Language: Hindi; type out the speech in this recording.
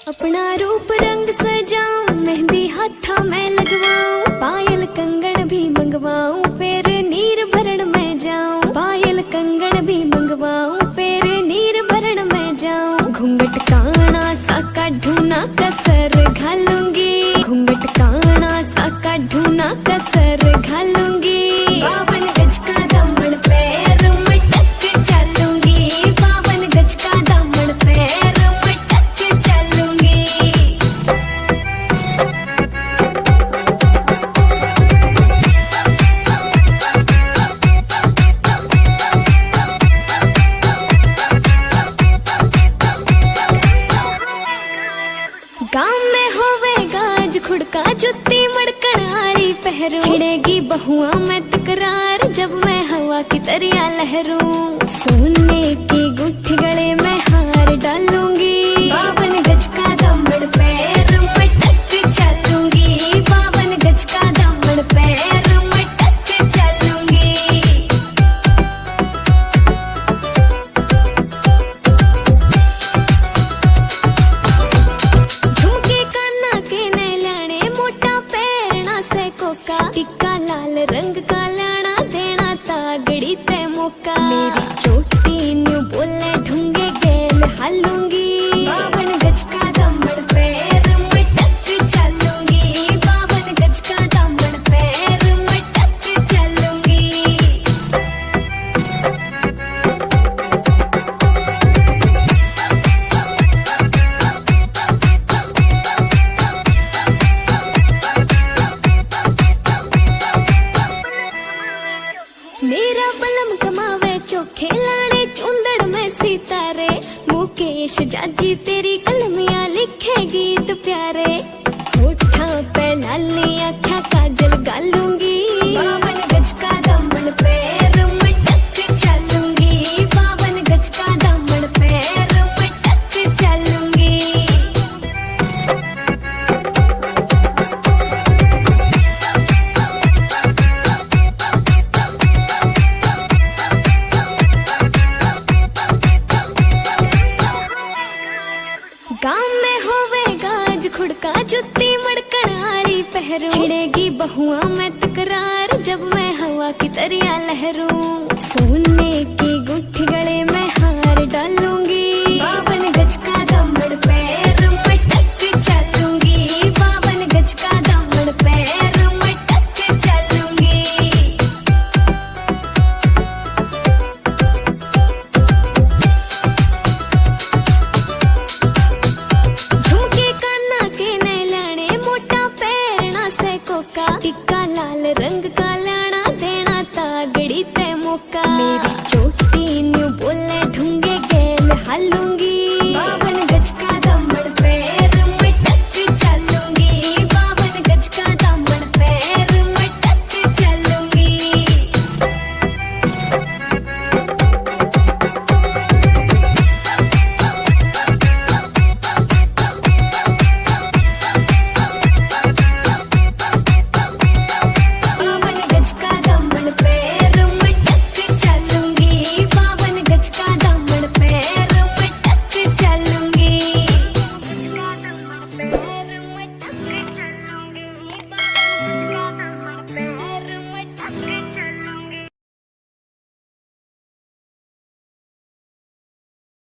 अपना रूप रंग सजाऊं, मेहंदी हाथा में लगवाऊं, पायल कंगन भी मंगवाऊं, फिर नीर भरण में जाऊं। पायल कंगन भी मंगवाऊं, फिर नीर भरण में जाऊं। घूंघट काना सा काढूं ना कसर घालूंगी, घूंघट काना सा काढूं ना कसर घालूंगी। 52 गज का दामन पैर मटक चलूंगी, 52 गज का दामन पैर मटक चलूंगी। गाँव में होवेगा आज खुड़का, जुत्ती मड़कण आली पहरू, छिड़ेगी बहुआ में तकरार जब मैं हवा की तरिया लहरूं। सोने की गुठी गले में हार डालूंगी, 52 गज का दामन पैर मटक चलूंगी, 52 गज का दामन पैर मटक चलूंगी। झुमके काना के ने लाने, मोटा पैरना से कोका, टिक्का लाल रंग का लाना, देना तागड़ी ते मौका। मेरी चोटी न्यू बोले ढूंगे गेल हालूंगी, 52 गज का दामन पैर मटक चलूंगी, 52 गज का दामन पैर मटक चलूंगी। मेरा बलम कमावे चोखे लाड़े, चुंदड़ में सितारे, मुकेश जाजी तेरी कलमियां लिखे गीत प्यारे। होठा पे लाली आँखा काजल गालूंगी, 52 गज का दामन पैर मटक चलूंगी, 52 गज का दामन पैर मटक चलूंगी। गाँव में होवेगा आज खुड़का, जुत्ती मड़कण आली पहरू, छिड़ेगी बहुआ में तकरार जब मैं हवा की तरिया लहरूं। सोने की गुठी गले में हार डालूंगी,